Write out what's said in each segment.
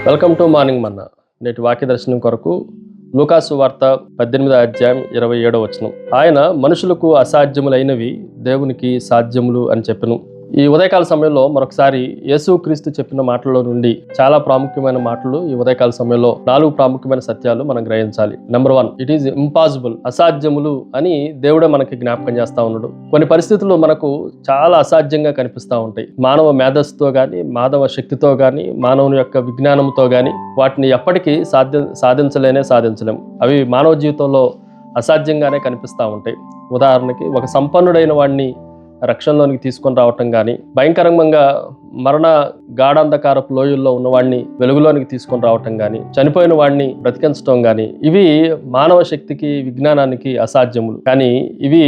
Welcome to morning మన్నా. నేటి వాక్య దర్శనం కొరకు లూకాసు వార్త 18వ అధ్యాయం 27వ వచనం. ఆయన మనుషులకు అసాధ్యములైనవి దేవునికి సాధ్యములు అని చెప్పెను. ఈ ఉదయకాల సమయంలో మరొకసారి యేసుక్రీస్తు చెప్పిన మాటల్లో నుండి చాలా ప్రాముఖ్యమైన మాటలు ఈ ఉదయకాల సమయంలో 4 ప్రాముఖ్యమైన సత్యాలు మనం గ్రహించాలి. Number 1, it is impossible. అసాధ్యములు అని దేవుడే మనకి జ్ఞాపకం చేస్తా ఉన్నాడు. కొన్ని పరిస్థితులు మనకు చాలా అసాధ్యంగా కనిపిస్తూ ఉంటాయి. మానవ మేధస్సుతో కానీ, మానవ శక్తితో కానీ, మానవుని యొక్క విజ్ఞానంతో కానీ వాటిని ఎప్పటికీ సాధించలేం. అవి మానవ జీవితంలో అసాధ్యంగానే కనిపిస్తూ ఉంటాయి. ఉదాహరణకి ఒక సంపన్నుడైన వాడిని రక్షణలోనికి తీసుకొని రావటం కానీ, భయంకరంగా మరణ గాఢాంధకారపు లోయల్లో ఉన్నవాడిని వెలుగులోనికి తీసుకొని రావటం కానీ, చనిపోయిన వాడిని బ్రతికించడం కానీ, ఇవి మానవ శక్తికి, విజ్ఞానానికి అసాధ్యములు. కానీ ఇవి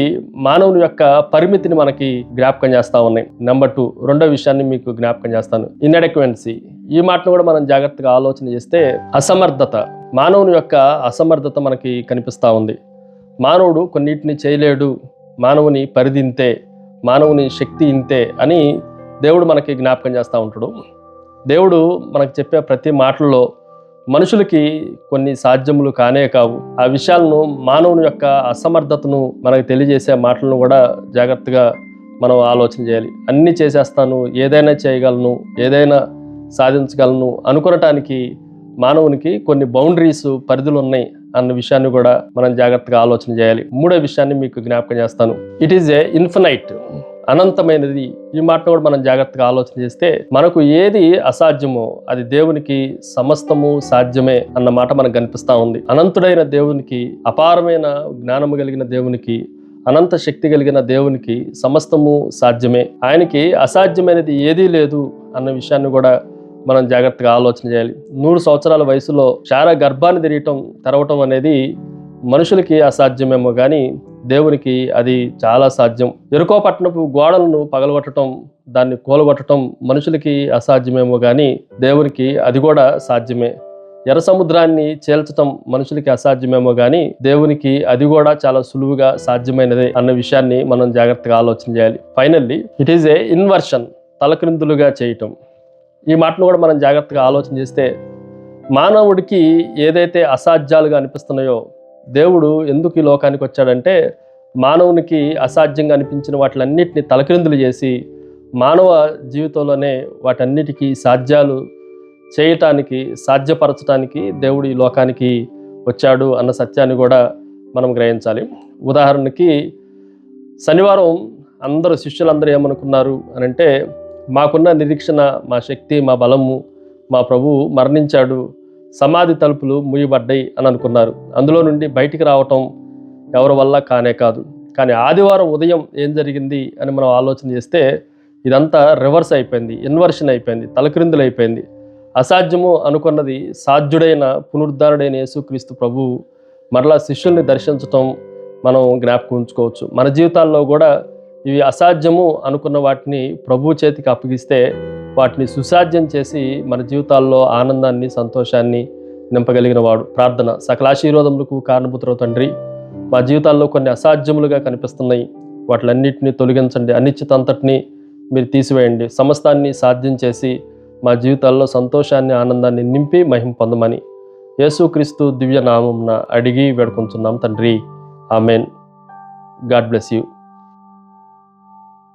మానవుని యొక్క పరిమితిని మనకి జ్ఞాపకం చేస్తా ఉన్నాయి. నెంబర్ 2, రెండో విషయాన్ని మీకు జ్ఞాపకం చేస్తాను. ఇన్ఎడక్వెన్సీ. ఈ మాటను కూడా మనం జాగ్రత్తగా ఆలోచన చేస్తే అసమర్థత, మానవుని యొక్క అసమర్థత మనకి కనిపిస్తూ ఉంది. మానవుడు కొన్నిటిని చేయలేడు, మానవుని పరిధి ఇంతే, మానవుని శక్తి ఇంతే అని దేవుడు మనకి జ్ఞాపకం చేస్తూ ఉంటాడు. దేవుడు మనకు చెప్పే ప్రతి మాటల్లో మనుషులకి కొన్ని సాధ్యములు కానే కావు. ఆ విషయాలను, మానవుని యొక్క అసమర్థతను మనకు తెలియజేసే మాటలను కూడా జాగ్రత్తగా మనం ఆలోచన చేయాలి. అన్నీ చేసేస్తాను, ఏదైనా చేయగలను, ఏదైనా సాధించగలను అనుకునటానికి మానవునికి కొన్ని బౌండరీస్, పరిధులు ఉన్నాయి అన్న విషయాన్ని కూడా మనం జాగ్రత్తగా ఆలోచన చేయాలి. మూడో విషయాన్ని మీకు జ్ఞాపకం చేస్తాను. ఇట్ ఈజ్ ఏ ఇన్ఫినైట్, అనంతమైనది. ఈ మాటను కూడా మనం జాగ్రత్తగా ఆలోచన చేస్తే మనకు ఏది అసాధ్యమో అది దేవునికి సమస్తము సాధ్యమే అన్న మాట మనకు కనిపిస్తూ ఉంది. అనంతుడైన దేవునికి, అపారమైన జ్ఞానము కలిగిన దేవునికి, అనంత శక్తి కలిగిన దేవునికి సమస్తము సాధ్యమే. ఆయనకి అసాధ్యమైనది ఏదీ లేదు అన్న విషయాన్ని కూడా మనం జాగ్రత్తగా ఆలోచన చేయాలి. 100 సంవత్సరాల వయసులో శారా గర్భాన్ని తెరవటం అనేది మనుషులకి అసాధ్యమేమో కానీ దేవునికి అది చాలా సాధ్యం. ఎరుకో పట్టణపు గోడలను పగలగొట్టడం, దాన్ని కూలగొట్టడం మనుషులకి అసాధ్యమేమో కానీ దేవునికి అది కూడా సాధ్యమే. ఎర్ర సముద్రాన్ని చేల్చటం మనుషులకి అసాధ్యమేమో కానీ దేవునికి అది కూడా చాలా సులువుగా సాధ్యమైనదే అన్న విషయాన్ని మనం జాగ్రత్తగా ఆలోచన చేయాలి. Finally it is a inversion, తలక్రిందులుగా చేయటం. ఈ మాటను కూడా మనం జాగ్రత్తగా ఆలోచన చేస్తే మానవుడికి ఏదైతే అసాధ్యాలుగా అనిపిస్తున్నాయో దేవుడు ఎందుకు ఈ లోకానికి వచ్చాడంటే మానవునికి అసాధ్యంగా అనిపించిన వాటిలన్నిటిని తలక్రిందులు చేసి మానవ జీవితంలోనే వాటన్నిటికీ సాధ్యాలు చేయటానికి, సాధ్యపరచడానికి దేవుడు ఈ లోకానికి వచ్చాడు అన్న సత్యాన్ని కూడా మనం గ్రహించాలి. ఉదాహరణకి శనివారం అందరూ శిష్యులందరూ ఏమనుకున్నారు అని అంటే, మాకున్న నిరీక్షణ, మా శక్తి, మా బలము, మా ప్రభువు మరణించాడు, సమాధి తలుపులు మూయబడ్డాయి అని అనుకున్నారు. అందులో నుండి బయటికి రావటం ఎవరి వల్ల కానే కాదు. కానీ ఆదివారం ఉదయం ఏం జరిగింది అని మనం ఆలోచన చేస్తే ఇదంతా రివర్స్ అయిపోయింది, ఇన్వర్షన్ అయిపోయింది, తలక్రిందులు అయిపోయింది. అసాధ్యము అనుకున్నది సాధ్యుడైన, పునరుద్ధారుడైన యేసుక్రీస్తు ప్రభువు మరలా శిష్యుల్ని దర్శించటం మనం జ్ఞాపకం ఉంచుకోవచ్చు. మన జీవితాల్లో కూడా ఇవి అసాధ్యము అనుకున్న వాటిని ప్రభు చేతికి అప్పగిస్తే వాటిని సుసాధ్యం చేసి మన జీవితాల్లో ఆనందాన్ని, సంతోషాన్ని నింపగలిగిన వాడు. ప్రార్థన. సకల ఆశీర్వాదములకు కారణభూతుడవు తండ్రి, మా జీవితాల్లో కొన్ని అసాధ్యములుగా కనిపిస్తున్నాయి, వాటిలన్నింటినీ తొలగించండి. అనిశ్చిత అంతటిని మీరు తీసివేయండి. సమస్తాన్ని సాధ్యం చేసి మా జీవితాల్లో సంతోషాన్ని, ఆనందాన్ని నింపి మహిమ పొందమని యేసుక్రీస్తు దివ్య నామమున అడిగి వేడుకొంచున్నాం తండ్రి. ఆమెన్. God bless you.